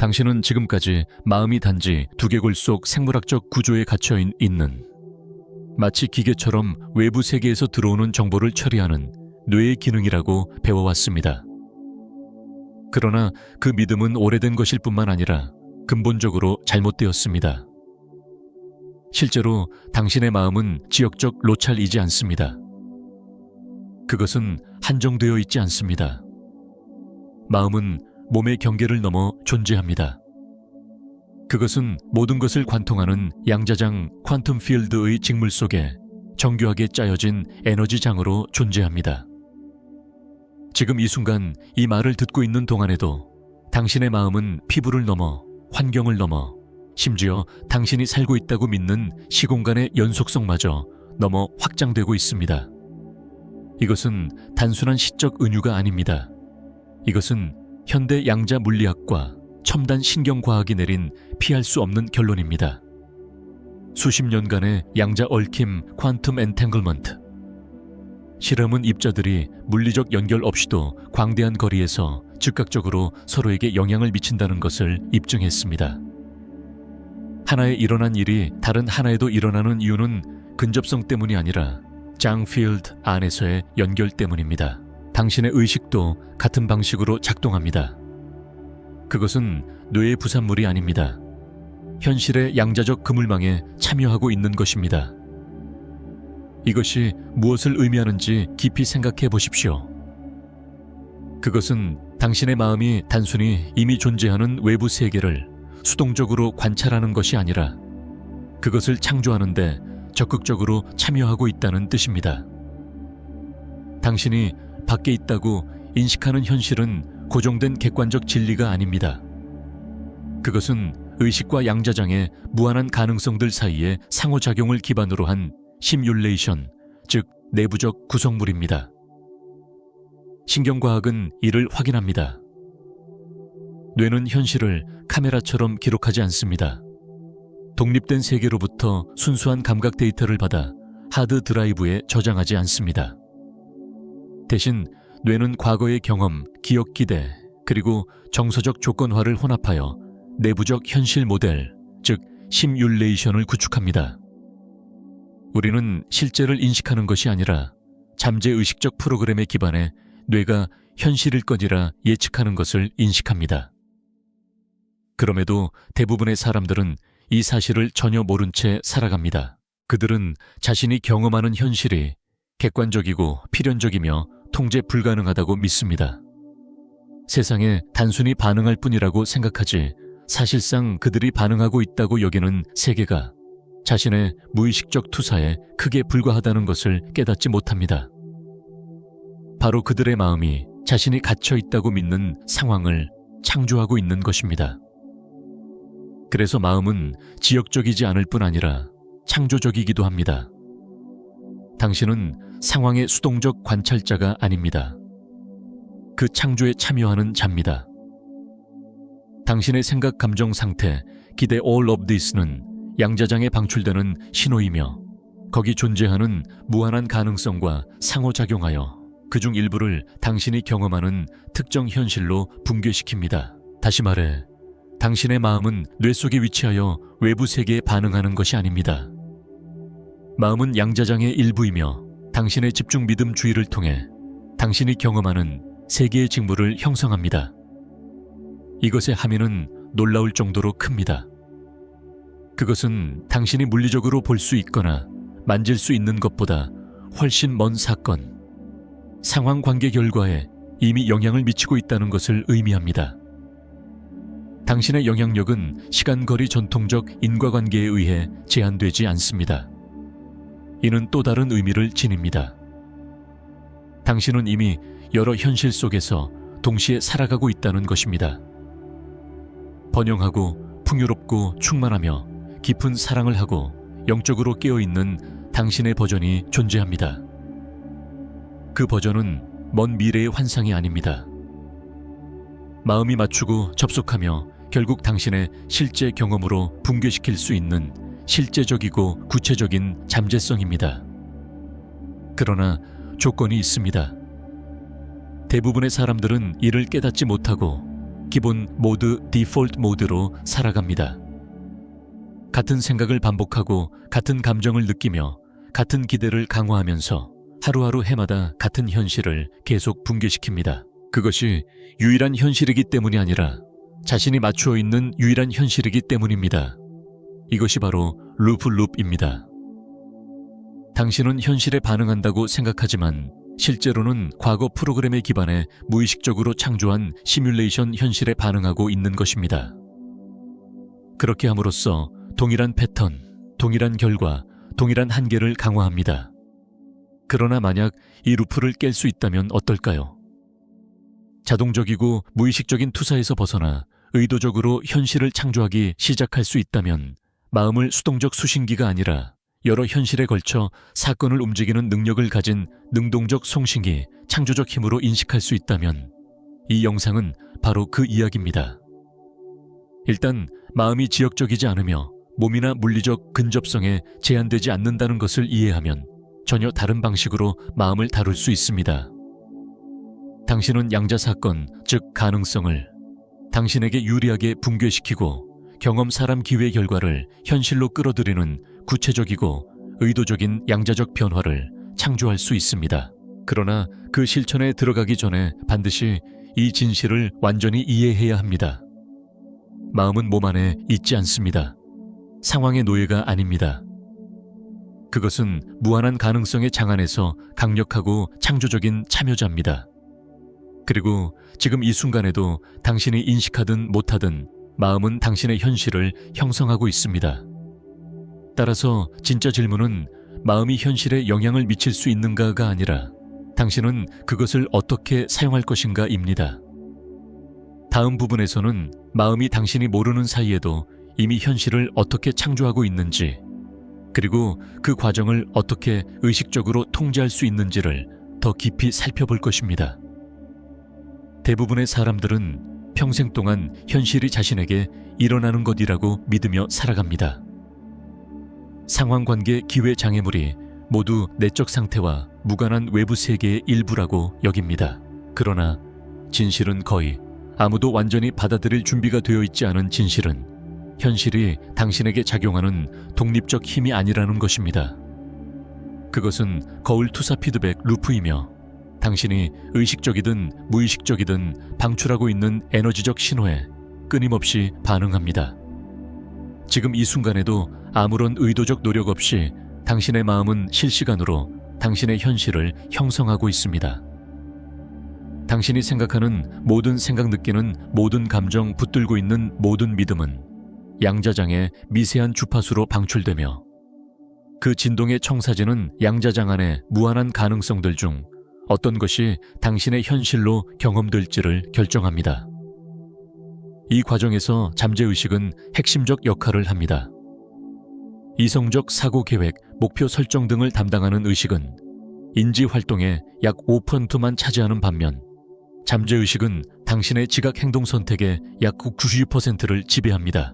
당신은 지금까지 마음이 단지 두개골 속 생물학적 구조에 갇혀 있는 마치 기계처럼 외부 세계에서 들어오는 정보를 처리하는 뇌의 기능이라고 배워왔습니다. 그러나 그 믿음은 오래된 것일 뿐만 아니라 근본적으로 잘못되었습니다. 실제로 당신의 마음은 지역적 로찰이지 않습니다. 그것은 한정되어 있지 않습니다. 마음은 몸의 경계를 넘어 존재합니다. 그것은 모든 것을 관통하는 양자장 퀀텀 필드의 직물 속에 정교하게 짜여진 에너지장으로 존재합니다. 지금 이 순간 이 말을 듣고 있는 동안에도 당신의 마음은 피부를 넘어 환경을 넘어 심지어 당신이 살고 있다고 믿는 시공간의 연속성마저 넘어 확장되고 있습니다. 이것은 단순한 시적 은유가 아닙니다. 이것은 현대 양자 물리학과 첨단 신경과학이 내린 피할 수 없는 결론입니다. 수십 년간의 양자 얽힘 퀀텀 엔탱글먼트. 실험은 입자들이 물리적 연결 없이도 광대한 거리에서 즉각적으로 서로에게 영향을 미친다는 것을 입증했습니다. 하나에 일어난 일이 다른 하나에도 일어나는 이유는 근접성 때문이 아니라 장 필드 안에서의 연결 때문입니다. 당신의 의식도 같은 방식으로 작동합니다. 그것은 뇌의 부산물이 아닙니다. 현실의 양자적 그물망에 참여하고 있는 것입니다. 이것이 무엇을 의미하는지 깊이 생각해 보십시오. 그것은 당신의 마음이 단순히 이미 존재하는 외부 세계를 수동적으로 관찰하는 것이 아니라 그것을 창조하는 데 적극적으로 참여하고 있다는 뜻입니다. 당신이 밖에 있다고 인식하는 현실은 고정된 객관적 진리가 아닙니다. 그것은 의식과 양자장의 무한한 가능성들 사이의 상호작용을 기반으로 한 시뮬레이션, 즉 내부적 구성물입니다. 신경과학은 이를 확인합니다. 뇌는 현실을 카메라처럼 기록하지 않습니다. 독립된 세계로부터 순수한 감각 데이터를 받아 하드 드라이브에 저장하지 않습니다. 대신 뇌는 과거의 경험, 기억 기대, 그리고 정서적 조건화를 혼합하여 내부적 현실 모델, 즉 시뮬레이션을 구축합니다. 우리는 실제를 인식하는 것이 아니라 잠재의식적 프로그램에 기반해 뇌가 현실일 것이라 예측하는 것을 인식합니다. 그럼에도 대부분의 사람들은 이 사실을 전혀 모른 채 살아갑니다. 그들은 자신이 경험하는 현실이 객관적이고 필연적이며 통제 불가능하다고 믿습니다. 세상에 단순히 반응할 뿐이라고 생각하지 사실상 그들이 반응하고 있다고 여기는 세계가 자신의 무의식적 투사에 크게 불과하다는 것을 깨닫지 못합니다. 바로 그들의 마음이 자신이 갇혀 있다고 믿는 상황을 창조하고 있는 것입니다. 그래서 마음은 지역적이지 않을 뿐 아니라 창조적이기도 합니다. 당신은 상황의 수동적 관찰자가 아닙니다. 그 창조에 참여하는 자입니다. 당신의 생각, 감정, 상태, 기대 all of this는 양자장에 방출되는 신호이며 거기 존재하는 무한한 가능성과 상호작용하여 그중 일부를 당신이 경험하는 특정 현실로 붕괴시킵니다. 다시 말해, 당신의 마음은 뇌 속에 위치하여 외부 세계에 반응하는 것이 아닙니다. 마음은 양자장의 일부이며 당신의 집중 믿음 주의를 통해 당신이 경험하는 세계의 직물을 형성합니다. 이것의 함의는 놀라울 정도로 큽니다. 그것은 당신이 물리적으로 볼 수 있거나 만질 수 있는 것보다 훨씬 먼 사건, 상황 관계 결과에 이미 영향을 미치고 있다는 것을 의미합니다. 당신의 영향력은 시간거리 전통적 인과관계에 의해 제한되지 않습니다. 이는 또 다른 의미를 지닙니다. 당신은 이미 여러 현실 속에서 동시에 살아가고 있다는 것입니다. 번영하고 풍요롭고 충만하며 깊은 사랑을 하고 영적으로 깨어있는 당신의 버전이 존재합니다. 그 버전은 먼 미래의 환상이 아닙니다. 마음이 맞추고 접속하며 결국 당신의 실제 경험으로 붕괴시킬 수 있는 실제적이고 구체적인 잠재성입니다. 그러나 조건이 있습니다. 대부분의 사람들은 이를 깨닫지 못하고 기본 모드 디폴트 모드로 살아갑니다. 같은 생각을 반복하고 같은 감정을 느끼며 같은 기대를 강화하면서 하루하루 해마다 같은 현실을 계속 붕괴시킵니다. 그것이 유일한 현실이기 때문이 아니라 자신이 맞추어 있는 유일한 현실이기 때문입니다. 이것이 바로 루프입니다. 당신은 현실에 반응한다고 생각하지만 실제로는 과거 프로그램에 기반해 무의식적으로 창조한 시뮬레이션 현실에 반응하고 있는 것입니다. 그렇게 함으로써 동일한 패턴, 동일한 결과, 동일한 한계를 강화합니다. 그러나 만약 이 루프를 깰 수 있다면 어떨까요? 자동적이고 무의식적인 투사에서 벗어나 의도적으로 현실을 창조하기 시작할 수 있다면 마음을 수동적 수신기가 아니라 여러 현실에 걸쳐 사건을 움직이는 능력을 가진 능동적 송신기, 창조적 힘으로 인식할 수 있다면 이 영상은 바로 그 이야기입니다. 일단 마음이 지역적이지 않으며 몸이나 물리적 근접성에 제한되지 않는다는 것을 이해하면 전혀 다른 방식으로 마음을 다룰 수 있습니다. 당신은 양자 사건, 즉 가능성을 당신에게 유리하게 붕괴시키고 경험, 사람, 기회 결과를 현실로 끌어들이는 구체적이고 의도적인 양자적 변화를 창조할 수 있습니다. 그러나 그 실천에 들어가기 전에 반드시 이 진실을 완전히 이해해야 합니다. 마음은 몸 안에 있지 않습니다. 상황의 노예가 아닙니다. 그것은 무한한 가능성의 장 안에서 강력하고 창조적인 참여자입니다. 그리고 지금 이 순간에도 당신이 인식하든 못하든 마음은 당신의 현실을 형성하고 있습니다. 따라서 진짜 질문은 마음이 현실에 영향을 미칠 수 있는가가 아니라 당신은 그것을 어떻게 사용할 것인가입니다. 다음 부분에서는 마음이 당신이 모르는 사이에도 이미 현실을 어떻게 창조하고 있는지, 그리고 그 과정을 어떻게 의식적으로 통제할 수 있는지를 더 깊이 살펴볼 것입니다. 대부분의 사람들은 평생 동안 현실이 자신에게 일어나는 것이라고 믿으며 살아갑니다. 상황관계, 기회, 장애물이 모두 내적 상태와 무관한 외부 세계의 일부라고 여깁니다. 그러나 진실은 거의 아무도 완전히 받아들일 준비가 되어 있지 않은 진실은 현실이 당신에게 작용하는 독립적 힘이 아니라는 것입니다. 그것은 거울 투사 피드백 루프이며 당신이 의식적이든 무의식적이든 방출하고 있는 에너지적 신호에 끊임없이 반응합니다. 지금 이 순간에도 아무런 의도적 노력 없이 당신의 마음은 실시간으로 당신의 현실을 형성하고 있습니다. 당신이 생각하는 모든 생각, 느끼는 모든 감정, 붙들고 있는 모든 믿음은 양자장의 미세한 주파수로 방출되며 그 진동의 청사진은 양자장 안의 무한한 가능성들 중 어떤 것이 당신의 현실로 경험될지를 결정합니다. 이 과정에서 잠재의식은 핵심적 역할을 합니다. 이성적 사고 계획, 목표 설정 등을 담당하는 의식은 인지 활동의 약 5%만 차지하는 반면 잠재의식은 당신의 지각 행동 선택의 약 90%를 지배합니다.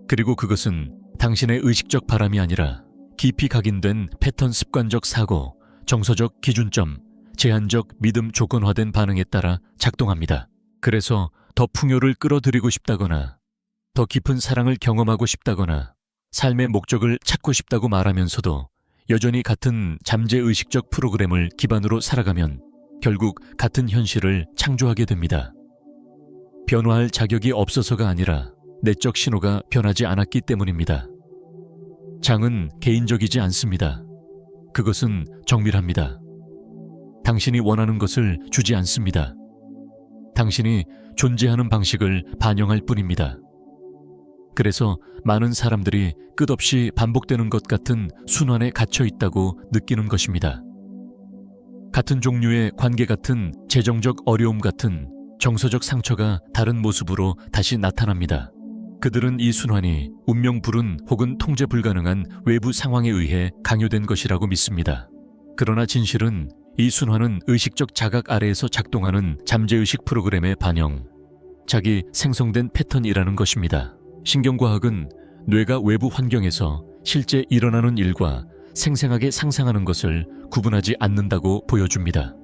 그리고 그것은 당신의 의식적 바람이 아니라 깊이 각인된 패턴, 습관적 사고, 정서적 기준점, 제한적 믿음, 조건화된 반응에 따라 작동합니다. 그래서 더 풍요를 끌어들이고 싶다거나 더 깊은 사랑을 경험하고 싶다거나 삶의 목적을 찾고 싶다고 말하면서도 여전히 같은 잠재의식적 프로그램을 기반으로 살아가면 결국 같은 현실을 창조하게 됩니다. 변화할 자격이 없어서가 아니라 내적 신호가 변하지 않았기 때문입니다. 장은 개인적이지 않습니다. 그것은 정밀합니다. 당신이 원하는 것을 주지 않습니다. 당신이 존재하는 방식을 반영할 뿐입니다. 그래서 많은 사람들이 끝없이 반복되는 것 같은 순환에 갇혀 있다고 느끼는 것입니다. 같은 종류의 관계, 같은 재정적 어려움, 같은 정서적 상처가 다른 모습으로 다시 나타납니다. 그들은 이 순환이 운명 불운 혹은 통제 불가능한 외부 상황에 의해 강요된 것이라고 믿습니다. 그러나 진실은 이 순환은 의식적 자각 아래에서 작동하는 잠재의식 프로그램의 반영, 자기 생성된 패턴이라는 것입니다. 신경과학은 뇌가 외부 환경에서 실제 일어나는 일과 생생하게 상상하는 것을 구분하지 않는다고 보여줍니다.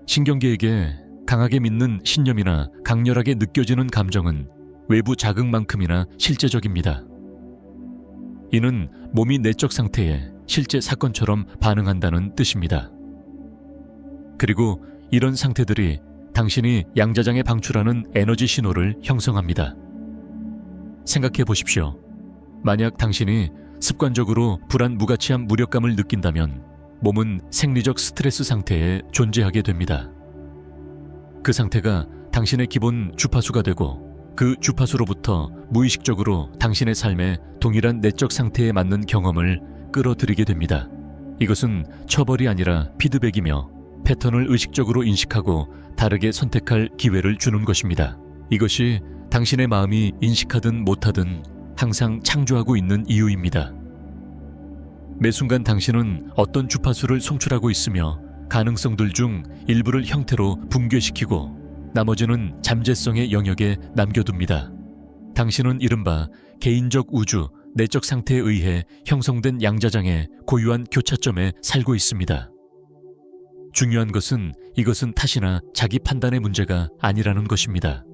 신경계에게 강하게 믿는 신념이나 강렬하게 느껴지는 감정은 외부 자극만큼이나 실제적입니다. 이는 몸이 내적 상태에 실제 사건처럼 반응한다는 뜻입니다. 그리고 이런 상태들이 당신이 양자장에 방출하는 에너지 신호를 형성합니다. 생각해 보십시오. 만약 당신이 습관적으로 불안무가치한 무력감을 느낀다면 몸은 생리적 스트레스 상태에 존재하게 됩니다. 그 상태가 당신의 기본 주파수가 되고 그 주파수로부터 무의식적으로 당신의 삶에 동일한 내적 상태에 맞는 경험을 끌어들이게 됩니다. 이것은 처벌이 아니라 피드백이며 패턴을 의식적으로 인식하고 다르게 선택할 기회를 주는 것입니다. 이것이 당신의 마음이 인식하든 못하든 항상 창조하고 있는 이유입니다. 매 순간 당신은 어떤 주파수를 송출하고 있으며 가능성들 중 일부를 형태로 붕괴시키고 나머지는 잠재성의 영역에 남겨둡니다. 당신은 이른바 개인적 우주, 내적 상태에 의해 형성된 양자장의 고유한 교차점에 살고 있습니다. 중요한 것은 이것은 탓이나 자기 판단의 문제가 아니라는 것입니다.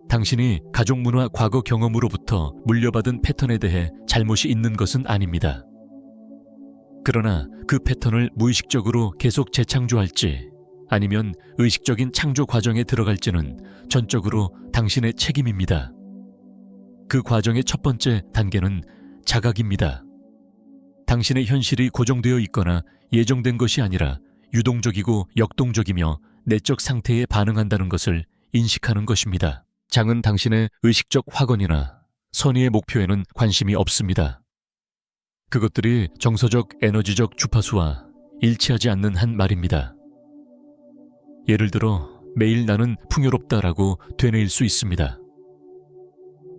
당신이 가족 문화 과거 경험으로부터 물려받은 패턴에 대해 잘못이 있는 것은 아닙니다. 그러나 그 패턴을 무의식적으로 계속 재창조할지 아니면 의식적인 창조 과정에 들어갈지는 전적으로 당신의 책임입니다. 그 과정의 첫 번째 단계는 자각입니다. 당신의 현실이 고정되어 있거나 예정된 것이 아니라 유동적이고 역동적이며 내적 상태에 반응한다는 것을 인식하는 것입니다. 장은 당신의 의식적 확언이나 선의의 목표에는 관심이 없습니다. 그것들이 정서적 에너지적 주파수와 일치하지 않는 한 말입니다. 예를 들어 매일 나는 풍요롭다라고 되뇌일 수 있습니다.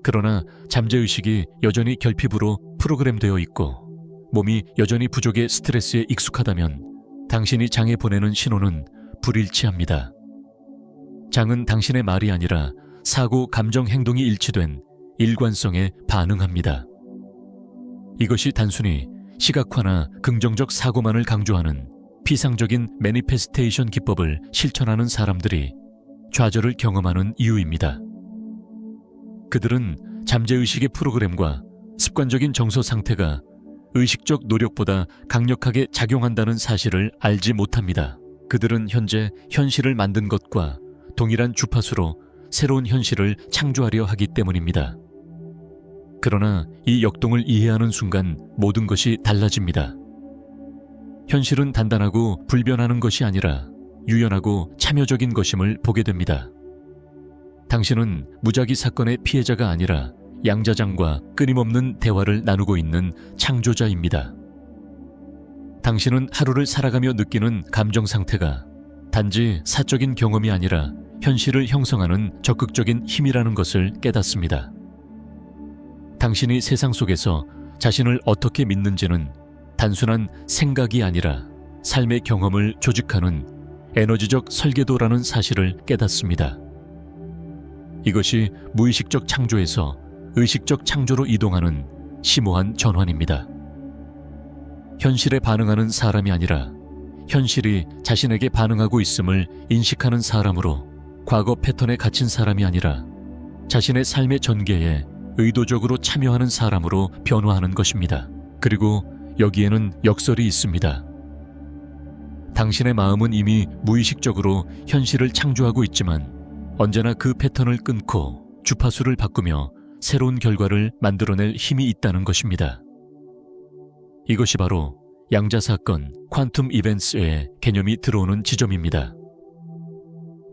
그러나 잠재의식이 여전히 결핍으로 프로그램되어 있고 몸이 여전히 부족의 스트레스에 익숙하다면 당신이 장에 보내는 신호는 불일치합니다. 장은 당신의 말이 아니라 사고, 감정, 행동이 일치된 일관성에 반응합니다. 이것이 단순히 시각화나 긍정적 사고만을 강조하는 피상적인 매니페스테이션 기법을 실천하는 사람들이 좌절을 경험하는 이유입니다. 그들은 잠재의식의 프로그램과 습관적인 정서 상태가 의식적 노력보다 강력하게 작용한다는 사실을 알지 못합니다. 그들은 현재 현실을 만든 것과 동일한 주파수로 새로운 현실을 창조하려 하기 때문입니다. 그러나 이 역동을 이해하는 순간 모든 것이 달라집니다. 현실은 단단하고 불변하는 것이 아니라 유연하고 참여적인 것임을 보게 됩니다. 당신은 무작위 사건의 피해자가 아니라 양자장과 끊임없는 대화를 나누고 있는 창조자입니다. 당신은 하루를 살아가며 느끼는 감정 상태가 단지 사적인 경험이 아니라 현실을 형성하는 적극적인 힘이라는 것을 깨닫습니다. 당신이 세상 속에서 자신을 어떻게 믿는지는 단순한 생각이 아니라 삶의 경험을 조직하는 에너지적 설계도라는 사실을 깨닫습니다. 이것이 무의식적 창조에서 의식적 창조로 이동하는 심오한 전환입니다. 현실에 반응하는 사람이 아니라 현실이 자신에게 반응하고 있음을 인식하는 사람으로 과거 패턴에 갇힌 사람이 아니라 자신의 삶의 전개에 의도적으로 참여하는 사람으로 변화하는 것입니다. 그리고 여기에는 역설이 있습니다. 당신의 마음은 이미 무의식적으로 현실을 창조하고 있지만 언제나 그 패턴을 끊고 주파수를 바꾸며 새로운 결과를 만들어낼 힘이 있다는 것입니다. 이것이 바로 양자사건, 퀀텀 이벤트의 개념이 들어오는 지점입니다.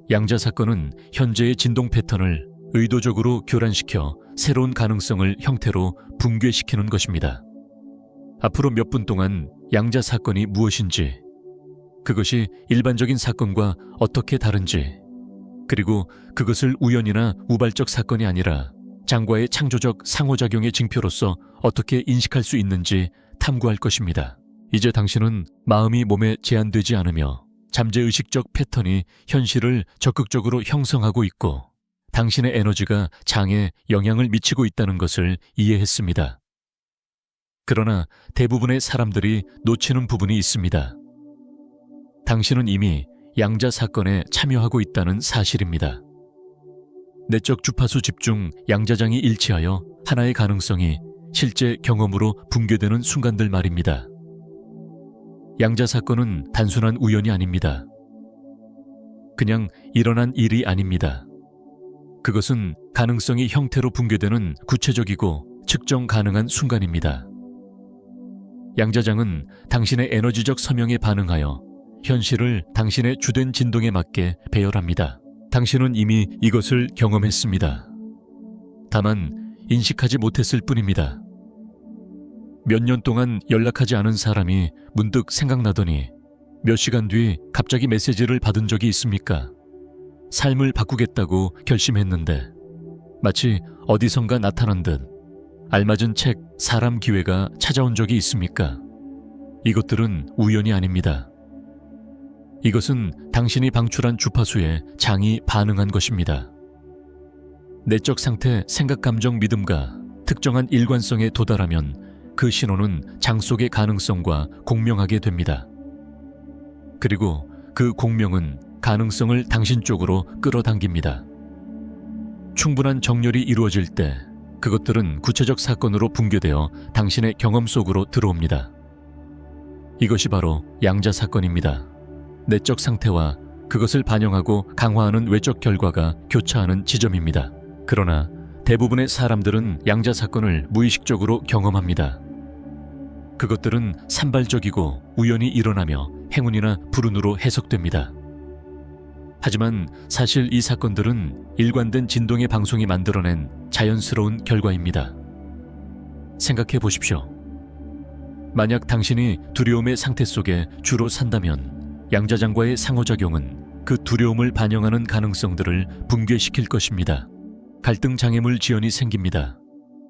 양자사건은 현재의 진동 패턴을 의도적으로 교란시켜 새로운 가능성을 형태로 붕괴시키는 것입니다. 앞으로 몇 분 동안 양자사건이 무엇인지, 그것이 일반적인 사건과 어떻게 다른지, 그리고 그것을 우연이나 우발적 사건이 아니라 장과의 창조적 상호작용의 징표로서 어떻게 인식할 수 있는지 탐구할 것입니다. 이제 당신은 마음이 몸에 제한되지 않으며 잠재의식적 패턴이 현실을 적극적으로 형성하고 있고 당신의 에너지가 장에 영향을 미치고 있다는 것을 이해했습니다. 그러나 대부분의 사람들이 놓치는 부분이 있습니다. 당신은 이미 양자 사건에 참여하고 있다는 사실입니다. 내적 주파수 집중 양자장이 일치하여 하나의 가능성이 실제 경험으로 붕괴되는 순간들 말입니다. 양자 사건은 단순한 우연이 아닙니다. 그냥 일어난 일이 아닙니다. 그것은 가능성이 형태로 붕괴되는 구체적이고 측정 가능한 순간입니다. 양자장은 당신의 에너지적 서명에 반응하여 현실을 당신의 주된 진동에 맞게 배열합니다. 당신은 이미 이것을 경험했습니다. 다만 인식하지 못했을 뿐입니다. 몇 년 동안 연락하지 않은 사람이 문득 생각나더니 몇 시간 뒤 갑자기 메시지를 받은 적이 있습니까? 삶을 바꾸겠다고 결심했는데 마치 어디선가 나타난 듯 알맞은 책, 사람, 기회가 찾아온 적이 있습니까? 이것들은 우연이 아닙니다. 이것은 당신이 방출한 주파수에 장이 반응한 것입니다. 내적 상태, 생각, 감정, 믿음과 특정한 일관성에 도달하면 그 신호는 장 속의 가능성과 공명하게 됩니다. 그리고 그 공명은 가능성을 당신 쪽으로 끌어당깁니다. 충분한 정렬이 이루어질 때 그것들은 구체적 사건으로 붕괴되어 당신의 경험 속으로 들어옵니다. 이것이 바로 양자 사건입니다. 내적 상태와 그것을 반영하고 강화하는 외적 결과가 교차하는 지점입니다. 그러나 대부분의 사람들은 양자 사건을 무의식적으로 경험합니다. 그것들은 산발적이고 우연히 일어나며 행운이나 불운으로 해석됩니다. 하지만 사실 이 사건들은 일관된 진동의 방송이 만들어낸 자연스러운 결과입니다. 생각해 보십시오. 만약 당신이 두려움의 상태 속에 주로 산다면 양자장과의 상호작용은 그 두려움을 반영하는 가능성들을 붕괴시킬 것입니다. 갈등 장애물 지연이 생깁니다.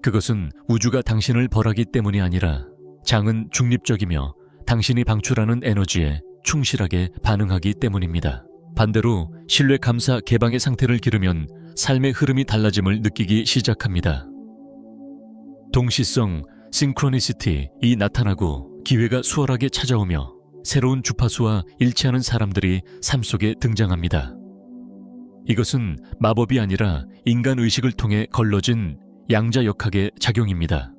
그것은 우주가 당신을 벌하기 때문이 아니라 장은 중립적이며 당신이 방출하는 에너지에 충실하게 반응하기 때문입니다. 반대로 신뢰, 감사, 개방의 상태를 기르면 삶의 흐름이 달라짐을 느끼기 시작합니다. 동시성, 싱크로니시티이 나타나고 기회가 수월하게 찾아오며 새로운 주파수와 일치하는 사람들이 삶 속에 등장합니다. 이것은 마법이 아니라 인간 의식을 통해 걸러진 양자역학의 작용입니다.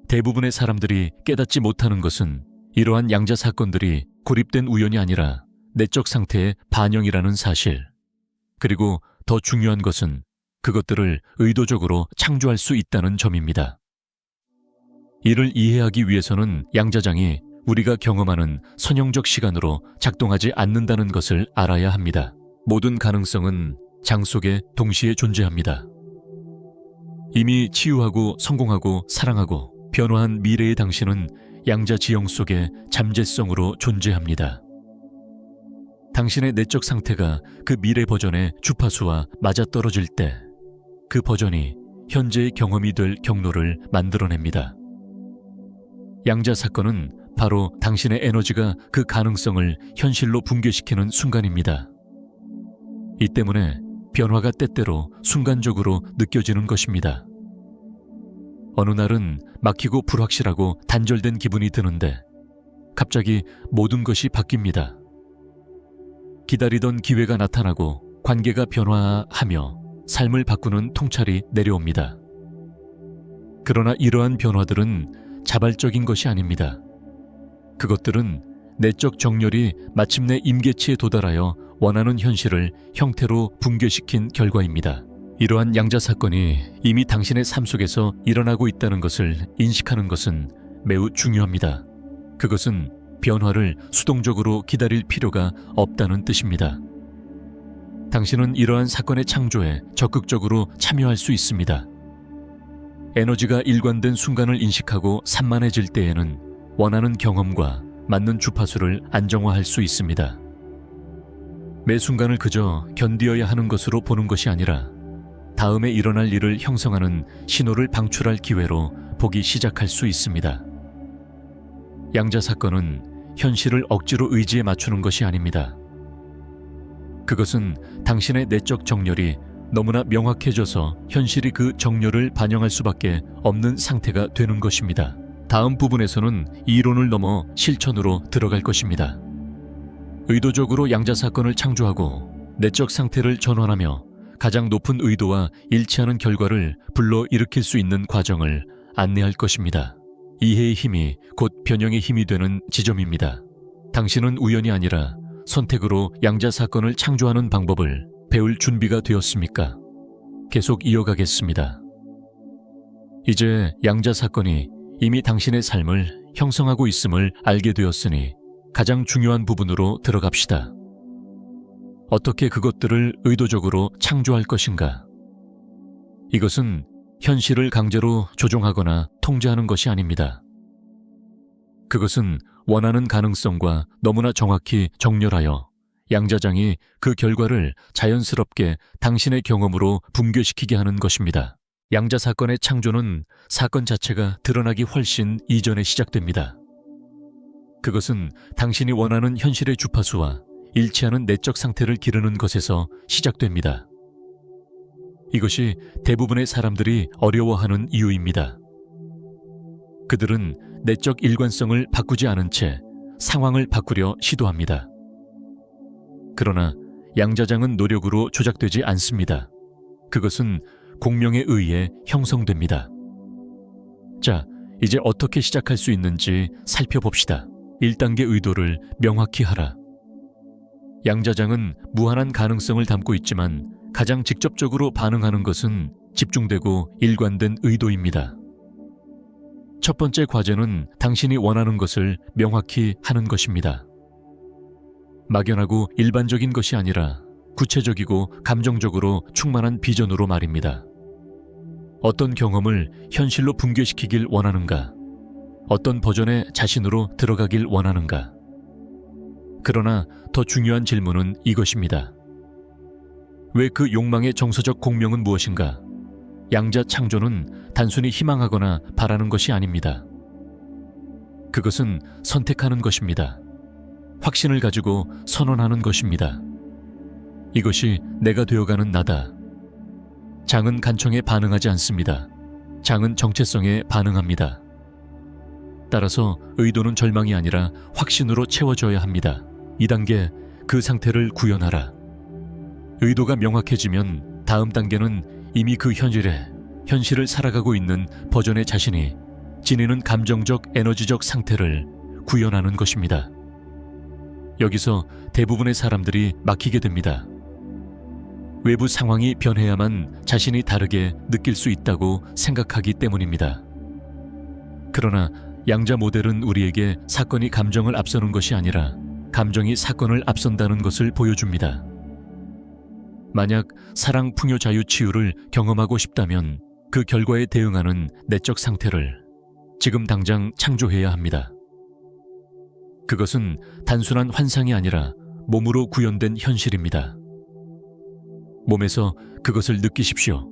대부분의 사람들이 깨닫지 못하는 것은 이러한 양자 사건들이 고립된 우연이 아니라 내적 상태의 반영이라는 사실. 그리고 더 중요한 것은 그것들을 의도적으로 창조할 수 있다는 점입니다. 이를 이해하기 위해서는 양자장이 우리가 경험하는 선형적 시간으로 작동하지 않는다는 것을 알아야 합니다. 모든 가능성은 장 속에 동시에 존재합니다. 이미 치유하고 성공하고 사랑하고 변화한 미래의 당신은 양자 지형 속에 잠재성으로 존재합니다. 당신의 내적 상태가 그 미래 버전의 주파수와 맞아떨어질 때 그 버전이 현재의 경험이 될 경로를 만들어냅니다. 양자 사건은 바로 당신의 에너지가 그 가능성을 현실로 붕괴시키는 순간입니다. 이 때문에 변화가 때때로 순간적으로 느껴지는 것입니다. 어느 날은 막히고 불확실하고 단절된 기분이 드는데 갑자기 모든 것이 바뀝니다. 기다리던 기회가 나타나고 관계가 변화하며 삶을 바꾸는 통찰이 내려옵니다. 그러나 이러한 변화들은 자발적인 것이 아닙니다. 그것들은 내적 정렬이 마침내 임계치에 도달하여 원하는 현실을 형태로 붕괴시킨 결과입니다. 이러한 양자 사건이 이미 당신의 삶 속에서 일어나고 있다는 것을 인식하는 것은 매우 중요합니다. 그것은 변화를 수동적으로 기다릴 필요가 없다는 뜻입니다. 당신은 이러한 사건의 창조에 적극적으로 참여할 수 있습니다. 에너지가 일관된 순간을 인식하고 산만해질 때에는 원하는 경험과 맞는 주파수를 안정화할 수 있습니다. 매 순간을 그저 견디어야 하는 것으로 보는 것이 아니라 다음에 일어날 일을 형성하는 신호를 방출할 기회로 보기 시작할 수 있습니다. 양자 사건은 현실을 억지로 의지에 맞추는 것이 아닙니다. 그것은 당신의 내적 정렬이 너무나 명확해져서 현실이 그 정렬을 반영할 수밖에 없는 상태가 되는 것입니다. 다음 부분에서는 이론을 넘어 실천으로 들어갈 것입니다. 의도적으로 양자 사건을 창조하고 내적 상태를 전환하며 가장 높은 의도와 일치하는 결과를 불러 일으킬 수 있는 과정을 안내할 것입니다. 이해의 힘이 곧 변형의 힘이 되는 지점입니다. 당신은 우연이 아니라 선택으로 양자 사건을 창조하는 방법을 배울 준비가 되었습니까? 계속 이어가겠습니다. 이제 양자 사건이 이미 당신의 삶을 형성하고 있음을 알게 되었으니 가장 중요한 부분으로 들어갑시다. 어떻게 그것들을 의도적으로 창조할 것인가? 이것은 현실을 강제로 조종하거나 통제하는 것이 아닙니다. 그것은 원하는 가능성과 너무나 정확히 정렬하여 양자장이 그 결과를 자연스럽게 당신의 경험으로 붕괴시키게 하는 것입니다. 양자 사건의 창조는 사건 자체가 드러나기 훨씬 이전에 시작됩니다. 그것은 당신이 원하는 현실의 주파수와 일치하는 내적 상태를 기르는 것에서 시작됩니다. 이것이 대부분의 사람들이 어려워하는 이유입니다. 그들은 내적 일관성을 바꾸지 않은 채 상황을 바꾸려 시도합니다. 그러나 양자장은 노력으로 조작되지 않습니다. 그것은 공명에 의해 형성됩니다. 자, 이제 어떻게 시작할 수 있는지 살펴봅시다. 1단계 의도를 명확히 하라. 양자장은 무한한 가능성을 담고 있지만 가장 직접적으로 반응하는 것은 집중되고 일관된 의도입니다. 첫 번째 과제는 당신이 원하는 것을 명확히 하는 것입니다. 막연하고 일반적인 것이 아니라 구체적이고 감정적으로 충만한 비전으로 말입니다. 어떤 경험을 현실로 붕괴시키길 원하는가? 어떤 버전의 자신으로 들어가길 원하는가? 그러나 더 중요한 질문은 이것입니다. 왜 그 욕망의 정서적 공명은 무엇인가? 양자 창조는 단순히 희망하거나 바라는 것이 아닙니다. 그것은 선택하는 것입니다. 확신을 가지고 선언하는 것입니다. 이것이 내가 되어가는 나다. 장은 간청에 반응하지 않습니다. 장은 정체성에 반응합니다. 따라서 의도는 절망이 아니라 확신으로 채워져야 합니다. 2단계, 그 상태를 구현하라. 의도가 명확해지면 다음 단계는 이미 그 현실을 살아가고 있는 버전의 자신이 지니는 감정적, 에너지적 상태를 구현하는 것입니다. 여기서 대부분의 사람들이 막히게 됩니다. 외부 상황이 변해야만 자신이 다르게 느낄 수 있다고 생각하기 때문입니다. 그러나 양자 모델은 우리에게 사건이 감정을 앞서는 것이 아니라 감정이 사건을 앞선다는 것을 보여줍니다. 만약 사랑, 풍요, 자유, 치유를 경험하고 싶다면 그 결과에 대응하는 내적 상태를 지금 당장 창조해야 합니다. 그것은 단순한 환상이 아니라 몸으로 구현된 현실입니다. 몸에서 그것을 느끼십시오.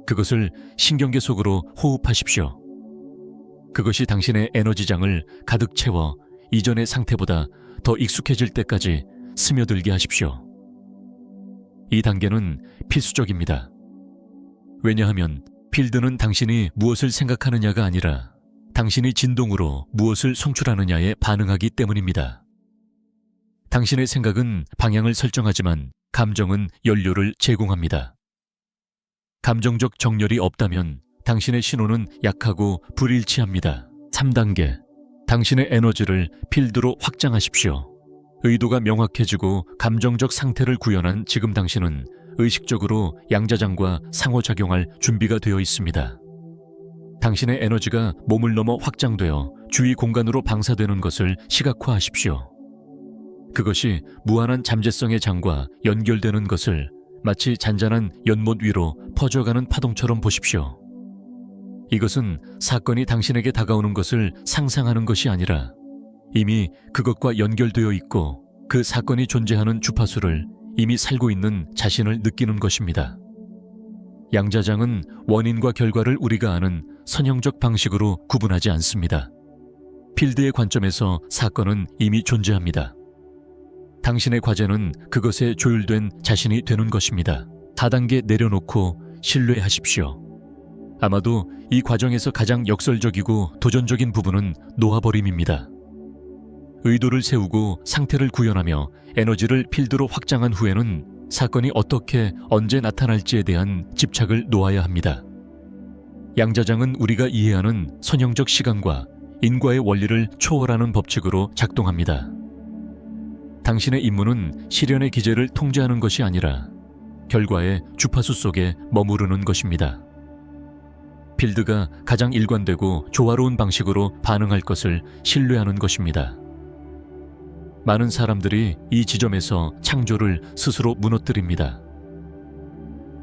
그것을 신경계 속으로 호흡하십시오. 그것이 당신의 에너지장을 가득 채워 이전의 상태보다 더 익숙해질 때까지 스며들게 하십시오. 이 단계는 필수적입니다. 왜냐하면 필드는 당신이 무엇을 생각하느냐가 아니라 당신이 진동으로 무엇을 송출하느냐에 반응하기 때문입니다. 당신의 생각은 방향을 설정하지만 감정은 연료를 제공합니다. 감정적 정렬이 없다면 당신의 신호는 약하고 불일치합니다. 3단계, 당신의 에너지를 필드로 확장하십시오. 의도가 명확해지고 감정적 상태를 구현한 지금 당신은 의식적으로 양자장과 상호작용할 준비가 되어 있습니다. 당신의 에너지가 몸을 넘어 확장되어 주위 공간으로 방사되는 것을 시각화하십시오. 그것이 무한한 잠재성의 장과 연결되는 것을 마치 잔잔한 연못 위로 퍼져가는 파동처럼 보십시오. 이것은 사건이 당신에게 다가오는 것을 상상하는 것이 아니라 이미 그것과 연결되어 있고 그 사건이 존재하는 주파수를 이미 살고 있는 자신을 느끼는 것입니다. 양자장은 원인과 결과를 우리가 아는 선형적 방식으로 구분하지 않습니다. 필드의 관점에서 사건은 이미 존재합니다. 당신의 과제는 그것에 조율된 자신이 되는 것입니다. 4단계 내려놓고 신뢰하십시오. 아마도 이 과정에서 가장 역설적이고 도전적인 부분은 놓아버림입니다. 의도를 세우고 상태를 구현하며 에너지를 필드로 확장한 후에는 사건이 어떻게 언제 나타날지에 대한 집착을 놓아야 합니다. 양자장은 우리가 이해하는 선형적 시간과 인과의 원리를 초월하는 법칙으로 작동합니다. 당신의 임무는 시련의 기제를 통제하는 것이 아니라 결과의 주파수 속에 머무르는 것입니다. 필드가 가장 일관되고 조화로운 방식으로 반응할 것을 신뢰하는 것입니다. 많은 사람들이 이 지점에서 창조를 스스로 무너뜨립니다.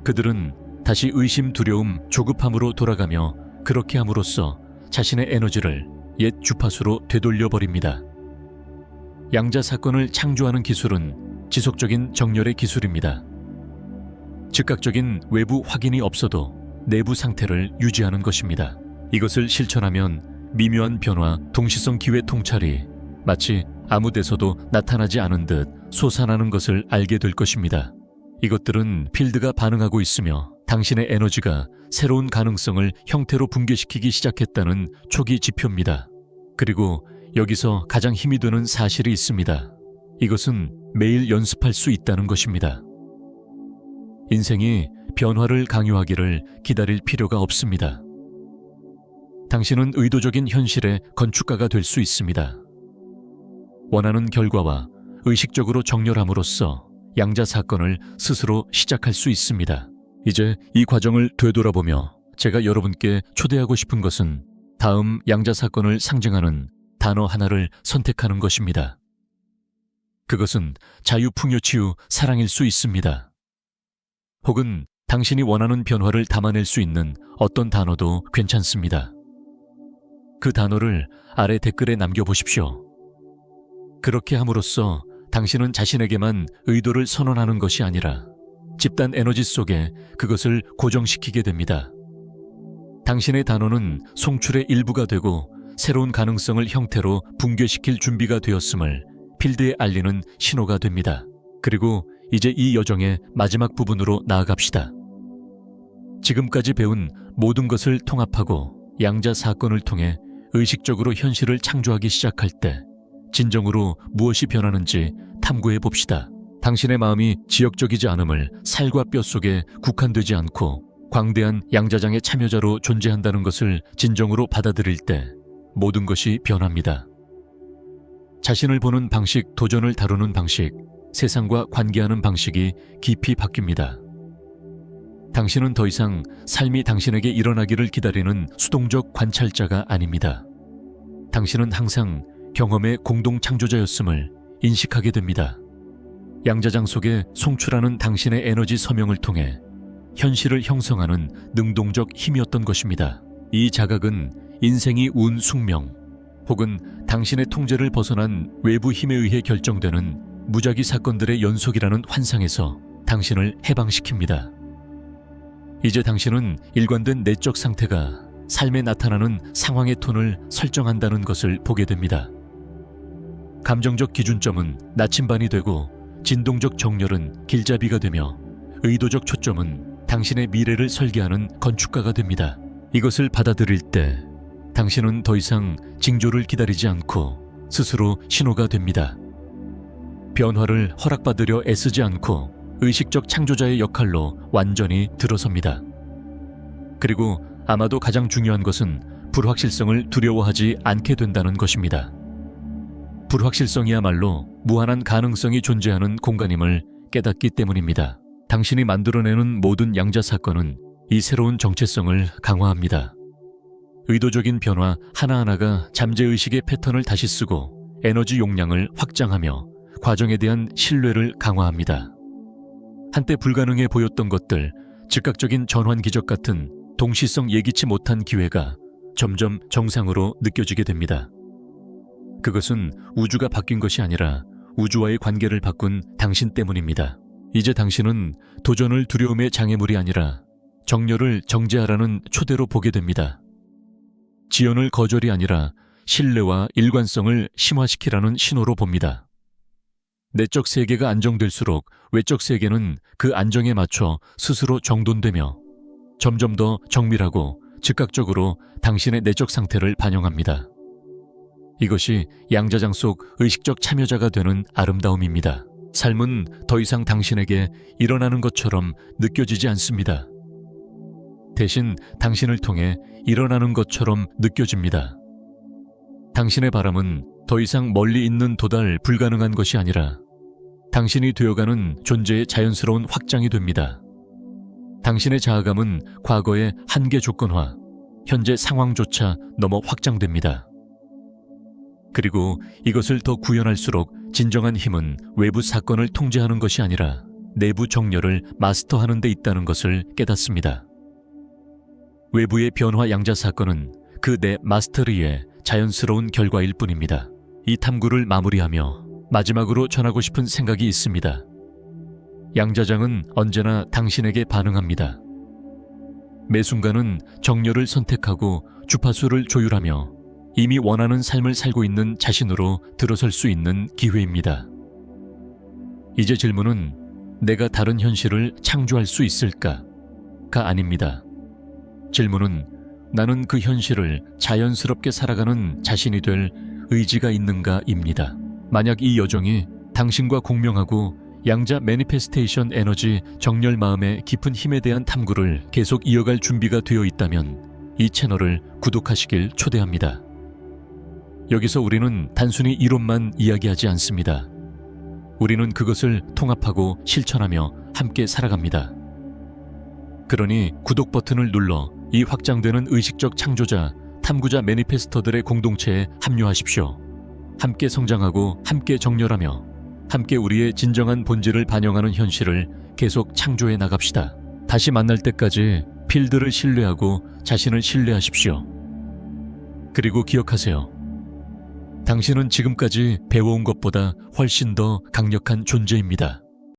그들은 다시 의심, 두려움, 조급함으로 돌아가며 그렇게 함으로써 자신의 에너지를 옛 주파수로 되돌려 버립니다. 양자 사건을 창조하는 기술은 지속적인 정렬의 기술입니다. 즉각적인 외부 확인이 없어도 내부 상태를 유지하는 것입니다. 이것을 실천하면 미묘한 변화, 동시성 기회 통찰이 마치 아무 데서도 나타나지 않은 듯 솟아나는 것을 알게 될 것입니다. 이것들은 필드가 반응하고 있으며 당신의 에너지가 새로운 가능성을 형태로 붕괴시키기 시작했다는 초기 지표입니다. 그리고 여기서 가장 힘이 드는 사실이 있습니다. 이것은 매일 연습할 수 있다는 것입니다. 인생이 변화를 강요하기를 기다릴 필요가 없습니다. 당신은 의도적인 현실의 건축가가 될 수 있습니다. 원하는 결과와 의식적으로 정렬함으로써 양자 사건을 스스로 시작할 수 있습니다. 이제 이 과정을 되돌아보며 제가 여러분께 초대하고 싶은 것은 다음 양자 사건을 상징하는 단어 하나를 선택하는 것입니다. 그것은 자유풍요치유 사랑일 수 있습니다. 혹은 당신이 원하는 변화를 담아낼 수 있는 어떤 단어도 괜찮습니다. 그 단어를 아래 댓글에 남겨보십시오. 그렇게 함으로써 당신은 자신에게만 의도를 선언하는 것이 아니라 집단 에너지 속에 그것을 고정시키게 됩니다. 당신의 단어는 송출의 일부가 되고 새로운 가능성을 형태로 붕괴시킬 준비가 되었음을 필드에 알리는 신호가 됩니다. 그리고 이제 이 여정의 마지막 부분으로 나아갑시다. 지금까지 배운 모든 것을 통합하고 양자 사건을 통해 의식적으로 현실을 창조하기 시작할 때 진정으로 무엇이 변하는지 탐구해 봅시다. 당신의 마음이 지역적이지 않음을 살과 뼈 속에 국한되지 않고 광대한 양자장의 참여자로 존재한다는 것을 진정으로 받아들일 때 모든 것이 변합니다. 자신을 보는 방식, 도전을 다루는 방식, 세상과 관계하는 방식이 깊이 바뀝니다. 당신은 더 이상 삶이 당신에게 일어나기를 기다리는 수동적 관찰자가 아닙니다. 당신은 항상 경험의 공동 창조자였음을 인식하게 됩니다. 양자장 속에 송출하는 당신의 에너지 서명을 통해 현실을 형성하는 능동적 힘이었던 것입니다. 이 자각은 인생이 운 숙명 혹은 당신의 통제를 벗어난 외부 힘에 의해 결정되는 무작위 사건들의 연속이라는 환상에서 당신을 해방시킵니다. 이제 당신은 일관된 내적 상태가 삶에 나타나는 상황의 톤을 설정한다는 것을 보게 됩니다. 감정적 기준점은 나침반이 되고 진동적 정렬은 길잡이가 되며 의도적 초점은 당신의 미래를 설계하는 건축가가 됩니다. 이것을 받아들일 때 당신은 더 이상 징조를 기다리지 않고 스스로 신호가 됩니다. 변화를 허락받으려 애쓰지 않고 의식적 창조자의 역할로 완전히 들어섭니다. 그리고 아마도 가장 중요한 것은 불확실성을 두려워하지 않게 된다는 것입니다. 불확실성이야말로 무한한 가능성이 존재하는 공간임을 깨닫기 때문입니다. 당신이 만들어내는 모든 양자 사건은 이 새로운 정체성을 강화합니다. 의도적인 변화 하나하나가 잠재의식의 패턴을 다시 쓰고 에너지 용량을 확장하며 과정에 대한 신뢰를 강화합니다. 한때 불가능해 보였던 것들, 즉각적인 전환 기적 같은 동시성 예기치 못한 기회가 점점 정상으로 느껴지게 됩니다. 그것은 우주가 바뀐 것이 아니라 우주와의 관계를 바꾼 당신 때문입니다. 이제 당신은 도전을 두려움의 장애물이 아니라 정렬을 정제하라는 초대로 보게 됩니다. 지연을 거절이 아니라 신뢰와 일관성을 심화시키라는 신호로 봅니다. 내적 세계가 안정될수록 외적 세계는 그 안정에 맞춰 스스로 정돈되며 점점 더 정밀하고 즉각적으로 당신의 내적 상태를 반영합니다. 이것이 양자장 속 의식적 참여자가 되는 아름다움입니다. 삶은 더 이상 당신에게 일어나는 것처럼 느껴지지 않습니다. 대신 당신을 통해 일어나는 것처럼 느껴집니다. 당신의 바람은 더 이상 멀리 있는 도달 불가능한 것이 아니라 당신이 되어가는 존재의 자연스러운 확장이 됩니다. 당신의 자아감은 과거의 한계 조건화, 현재 상황조차 넘어 확장됩니다. 그리고 이것을 더 구현할수록 진정한 힘은 외부 사건을 통제하는 것이 아니라 내부 정렬을 마스터하는 데 있다는 것을 깨닫습니다. 외부의 변화 양자 사건은 그 내 마스터리의 자연스러운 결과일 뿐입니다. 이 탐구를 마무리하며 마지막으로 전하고 싶은 생각이 있습니다. 양자장은 언제나 당신에게 반응합니다. 매 순간은 정렬을 선택하고 주파수를 조율하며 이미 원하는 삶을 살고 있는 자신으로 들어설 수 있는 기회입니다. 이제 질문은 내가 다른 현실을 창조할 수 있을까가 아닙니다. 질문은 나는 그 현실을 자연스럽게 살아가는 자신이 될 의지가 있는가입니다. 만약 이 여정이 당신과 공명하고 양자 매니페스테이션 에너지 정렬 마음의 깊은 힘에 대한 탐구를 계속 이어갈 준비가 되어 있다면 이 채널을 구독하시길 초대합니다. 여기서 우리는 단순히 이론만 이야기하지 않습니다. 우리는 그것을 통합하고 실천하며 함께 살아갑니다. 그러니 구독 버튼을 눌러 이 확장되는 의식적 창조자, 탐구자 매니페스터들의 공동체에 합류하십시오. 함께 성장하고 함께 정렬하며 함께 우리의 진정한 본질을 반영하는 현실을 계속 창조해 나갑시다. 다시 만날 때까지 필드를 신뢰하고 자신을 신뢰하십시오. 그리고 기억하세요. 당신은 지금까지 배워온 것보다 훨씬 더 강력한 존재입니다.